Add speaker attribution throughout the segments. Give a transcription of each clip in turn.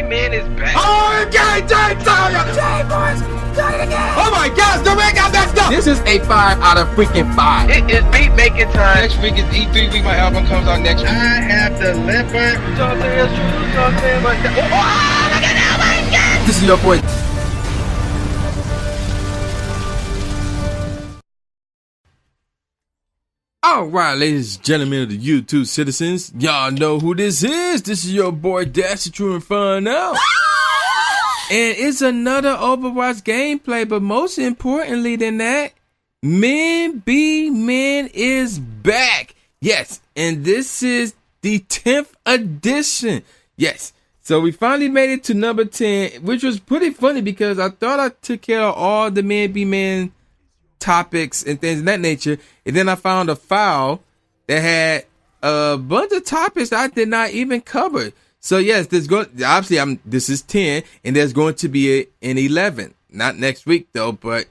Speaker 1: be men is back.
Speaker 2: Oh, okay, Jay, boys, do it again. Oh my gosh, the ring got messed up. This is a 5 out of freaking 5.
Speaker 1: It is beat making time.
Speaker 3: Next week is E3 week. My album comes out next week.
Speaker 1: I have delivered. Something is true, something like that. Oh, look at that, my God.
Speaker 2: This is your boy. All right, ladies and gentlemen of the YouTube citizens, y'all know who this is. This is your boy Dashy True Inferno. And it's another Overwatch gameplay, but most importantly than that, Men Be Men is back. Yes, and this is the 10th edition. Yes, so we finally made it to number 10, which was pretty funny because I thought I took care of all the Men Be Men topics and things of that nature, and then I found a file that had a bunch of topics that I did not even cover. So yes, this is 10, and there's going to be an 11, not next week though, but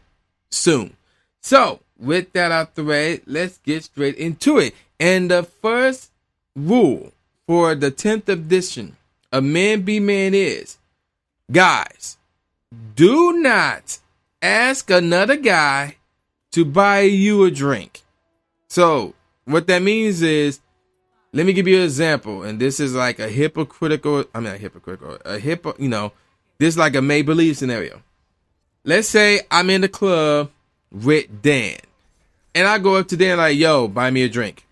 Speaker 2: soon. So with that out the way, let's get straight into it. And the first rule for the 10th edition of Men Be Men is, guys, do not ask another guy to buy you a drink. So what that means is, let me give you an example. And this is like this is like a make-believe scenario. Let's say I'm in the club with Dan, and I go up to Dan like, yo, buy me a drink.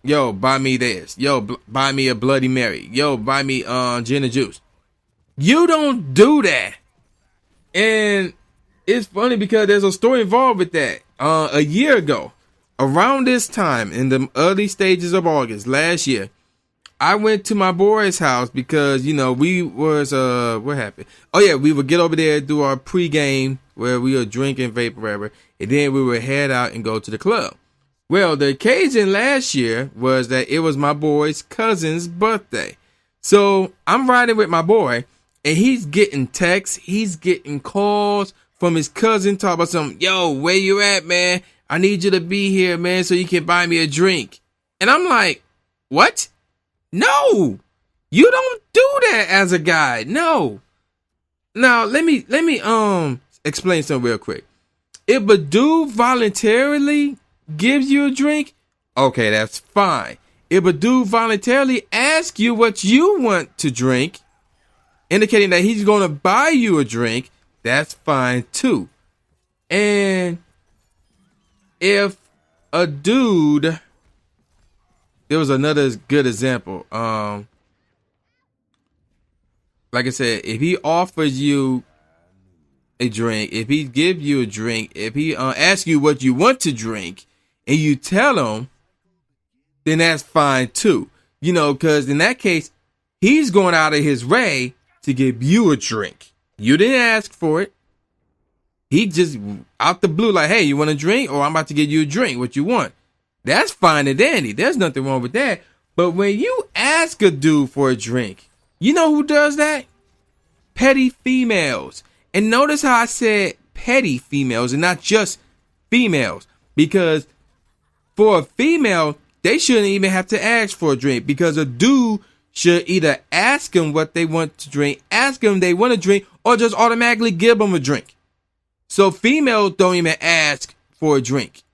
Speaker 2: Yo, buy me this. Yo, buy me a Bloody Mary. Yo, buy me gin and juice. You don't do that. And it's funny because there's a story involved with that. A year ago, around this time, in the early stages of August last year, I went to my boy's house because, we was, what happened? Oh yeah, we would get over there, do our pregame where we would drink and vape wherever, and then we would head out and go to the club. Well, the occasion last year was that it was my boy's cousin's birthday. So I'm riding with my boy, and he's getting texts, he's getting calls from his cousin talking about something. Yo, where you at, man? I need you to be here, man, so you can buy me a drink. And I'm like, what? No, you don't do that as a guy. No. Now let me explain something real quick. If a dude voluntarily gives you a drink, okay, that's fine. If a dude voluntarily asks you what you want to drink, indicating that he's going to buy you a drink, that's fine too. And if a dude, there was another good example. Like I said, if he offers you a drink, if he gives you a drink, if he asks you what you want to drink and you tell him, then that's fine too. Because in that case, he's going out of his way to give you a drink. You didn't ask for it. He just out the blue like, hey, you want a drink? Or I'm about to get you a drink. What you want? That's fine and dandy. There's nothing wrong with that. But when you ask a dude for a drink, you know who does that? Petty females. And notice how I said petty females and not just females. Because for a female, they shouldn't even have to ask for a drink. Because a dude should either ask them what they want to drink, ask them they want to drink, or just automatically give them a drink. So females don't even ask for a drink,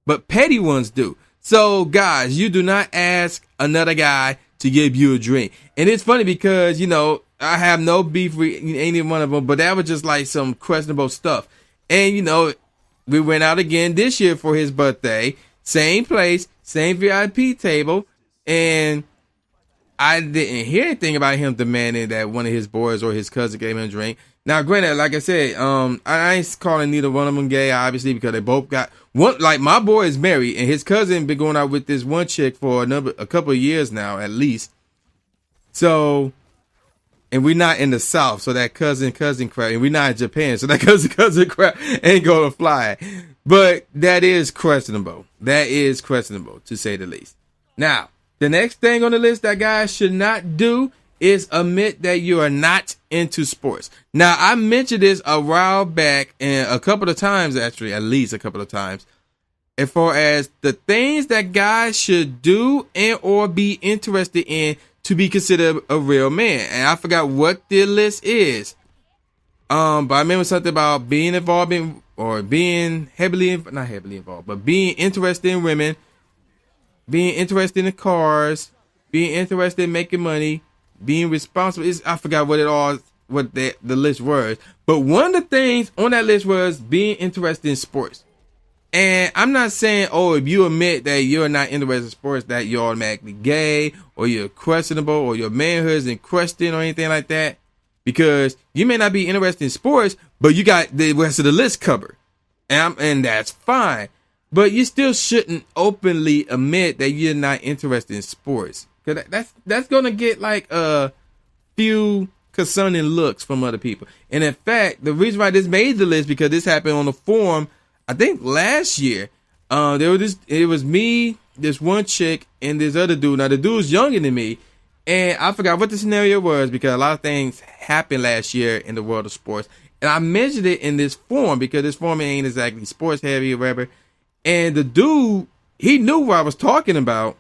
Speaker 2: but petty ones do. So guys, you do not ask another guy to give you a drink. And it's funny because, I have no beef with any one of them, but that was just like some questionable stuff. And, we went out again this year for his birthday, same place, same VIP table. And I didn't hear anything about him demanding that one of his boys or his cousin gave him a drink. Now, granted, like I said, I ain't calling neither one of them gay, obviously, because they both got one. Like, my boy is married, and his cousin been going out with this one chick for a couple of years now, at least. So, and we're not in the South, so that cousin crap, and we're not in Japan, so that cousin crap ain't gonna fly. But that is questionable. That is questionable, to say the least. Now, the next thing on the list that guys should not do is admit that you are not into sports. Now, I mentioned this a while back and a couple of times, actually, at least a couple of times, as far as the things that guys should do and or be interested in to be considered a real man. And I forgot what the list is. But I remember something about being involved in, or being not heavily involved, but being interested in women, being interested in cars, being interested in making money, being responsible. I forgot what the list was. But one of the things on that list was being interested in sports. And I'm not saying, if you admit that you're not interested in sports, that you're automatically gay, or you're questionable, or your manhood is in question, or anything like that. Because you may not be interested in sports, but you got the rest of the list covered. And that's fine. But you still shouldn't openly admit that you're not interested in sports. Because that's going to get like a few concerning looks from other people. And in fact, the reason why this made the list, because this happened on the forum, I think last year. It was me, this one chick, and this other dude. Now the dude's younger than me. And I forgot what the scenario was, because a lot of things happened last year in the world of sports. And I mentioned it in this forum, because this forum ain't exactly sports heavy or whatever. And the dude, he knew what I was talking about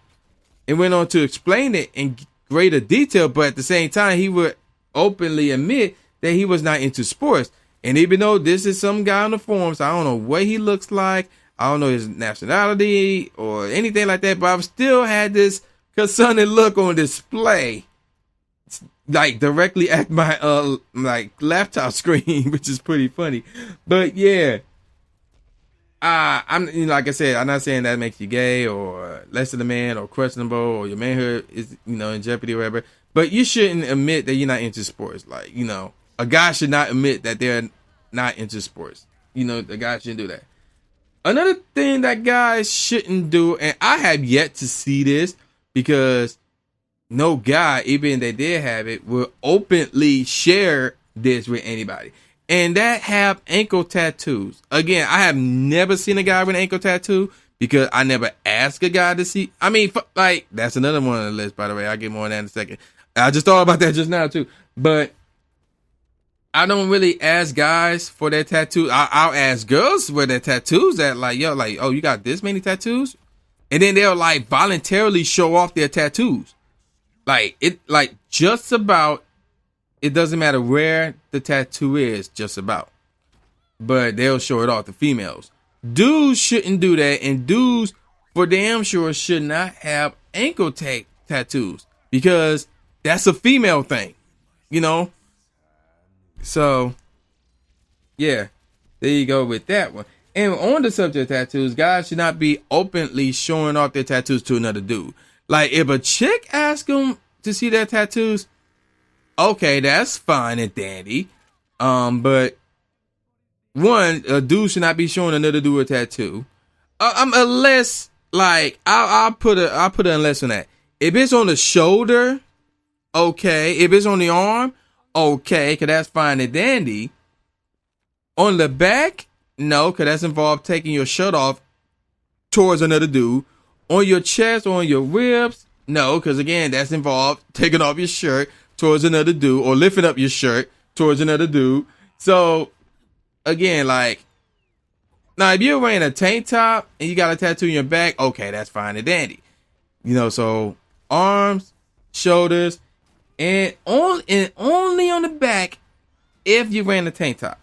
Speaker 2: and went on to explain it in greater detail. But at the same time, he would openly admit that he was not into sports. And even though this is some guy on the forums, I don't know what he looks like, I don't know his nationality or anything like that, but I still had this concerning look on display, like directly at my like laptop screen, which is pretty funny. But yeah, I'm like I said, I'm not saying that makes you gay or less than a man or questionable or your manhood is in jeopardy or whatever. But you shouldn't admit that you're not into sports. Like a guy should not admit that they're not into sports. The guy shouldn't do that. Another thing that guys shouldn't do, and I have yet to see this, because no guy, even if they did have it, will openly share this with anybody. And that have ankle tattoos. Again, I have never seen a guy with an ankle tattoo, because I never asked a guy to see. I mean, that's another one on the list, by the way. I'll get more on that in a second. I just thought about that just now, too. But I don't really ask guys for their tattoos. I'll ask girls where their tattoos at. Like, oh, you got this many tattoos? And then they'll voluntarily show off their tattoos. Just about, it doesn't matter where the tattoo is, just about. But they'll show it off, the females. Dudes shouldn't do that, and dudes for damn sure should not have ankle tattoos, because that's a female thing, So, yeah, there you go with that one. And on the subject of tattoos, guys should not be openly showing off their tattoos to another dude. Like, if a chick asks them to see their tattoos, okay, that's fine and dandy. But one, a dude should not be showing another dude a tattoo. Unless, I'll put an unless on that. If it's on the shoulder, okay. If it's on the arm, okay, because that's fine and dandy. On the back, no, because that's involved taking your shirt off towards another dude. On your chest or on your ribs, no, because again, that's involved taking off your shirt towards another dude, or lifting up your shirt towards another dude. So, again, now if you're wearing a tank top and you got a tattoo in your back, okay, that's fine and dandy. So arms, shoulders, and only on the back if you're wearing a tank top.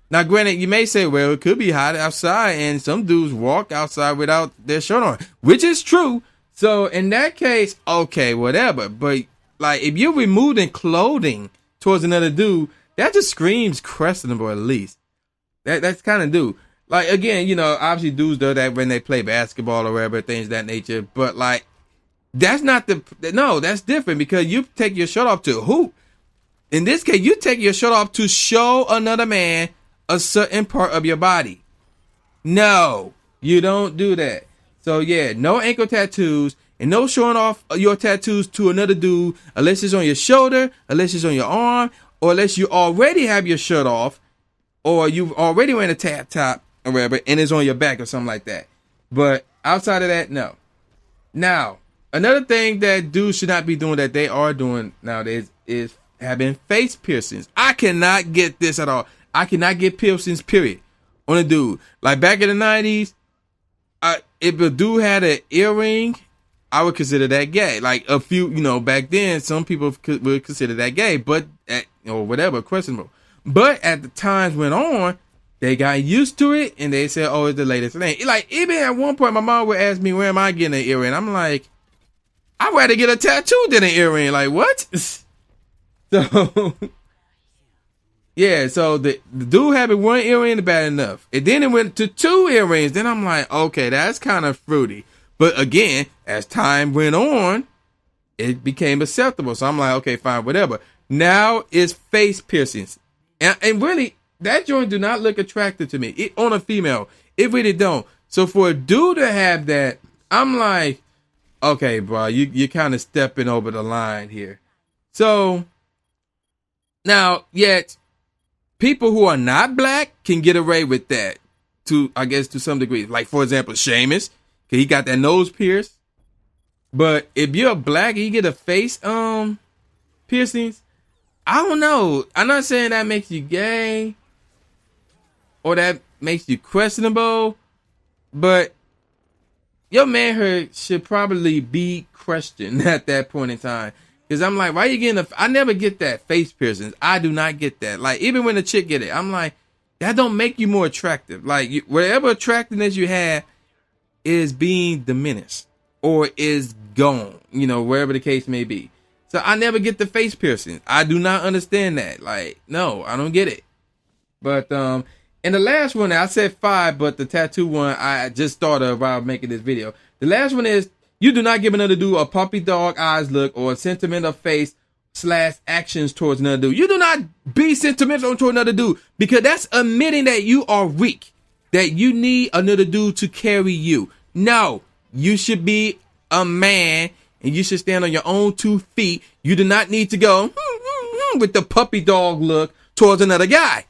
Speaker 2: Now, granted, you may say, well, it could be hot outside, and some dudes walk outside without their shirt on, which is true. So, in that case, okay, whatever. But, if you're removing clothing towards another dude, that just screams questionable, at least. That's kind of dude. Again, obviously dudes do that when they play basketball or whatever, things of that nature. But, that's not that's different, because you take your shirt off to hoop. In this case, you take your shirt off to show another man a certain part of your body. No, you don't do that. So yeah, no ankle tattoos and no showing off your tattoos to another dude unless it's on your shoulder, unless it's on your arm, or unless you already have your shirt off, or you've already wearing a tap top or whatever, and it's on your back or something like that. But outside of that, no. Now, another thing that dudes should not be doing that they are doing nowadays is having face piercings. I cannot get this at all. I cannot get piercings, period, on a dude. Back in the 90s, if a dude had an earring I would consider that gay. Like a few, back then, some people would consider that gay, but or whatever, questionable. But at the times went on, they got used to it, and they said, "Oh, it's the latest thing." Like even at one point, my mom would ask me, "Where am I getting an earring?" I'm like, "I'd rather get a tattoo than an earring." Like what? So yeah, so the dude having one earring bad enough, and then it went to 2 earrings. Then I'm like, okay, that's kind of fruity. But again, as time went on, it became acceptable. So I'm like, okay, fine, whatever. Now it's face piercings, and really, that joint do not look attractive to me. On a female, it really don't. So for a dude to have that, I'm like, okay, bro, you're kind of stepping over the line here. So now, yet people who are not black can get away with that to some degree. Like for example, Seamus, cause he got that nose pierced. But if you're black and you get a face piercings, I don't know. I'm not saying that makes you gay or that makes you questionable, but your manhood should probably be questioned at that point in time. Because I'm like, why you getting I never get that face piercings. I do not get that. Like, even when a chick get it, I'm like, that don't make you more attractive. Like, whatever attractiveness you have is being diminished or is gone, wherever the case may be. So I never get the face piercings. I do not understand that. Like, no, I don't get it. But, and the last one, I said 5, but the tattoo one, I just thought of while making this video. The last one is, you do not give another dude a puppy dog eyes look or a sentimental face / actions towards another dude. You do not be sentimental toward another dude, because that's admitting that you are weak, that you need another dude to carry you. No, you should be a man and you should stand on your own 2 feet. You do not need to go with the puppy dog look towards another guy.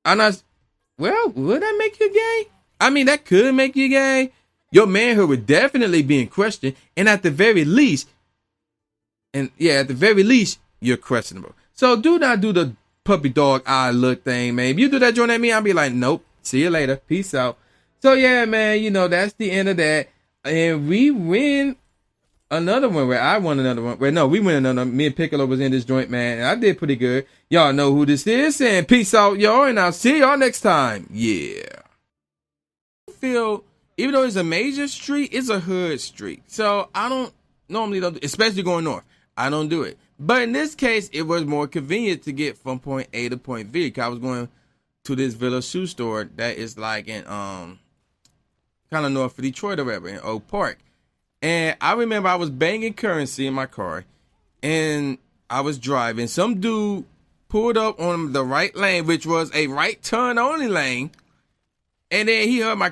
Speaker 2: Well, would that make you gay? I mean, that could make you gay. Your manhood would definitely be in question, and at the very least, you're questionable. So do not do the puppy dog eye look thing, man. If you do that joint at me, I'll be like, nope, see you later, peace out. So yeah, man, that's the end of that, and we win another one where I won another one. Well, no, we win another. Me and Piccolo was in this joint, man, and I did pretty good. Y'all know who this is, and peace out, y'all, and I'll see y'all next time. Yeah. Even though it's a major street, it's a hood street. So I don't normally especially going north. I don't do it. But in this case, it was more convenient to get from point A to point B. Cause I was going to this Villa shoe store that is like in kind of north of Detroit or whatever, in Oak Park. And I remember I was banging currency in my car, and I was driving. Some dude pulled up on the right lane, which was a right turn only lane, and then he heard my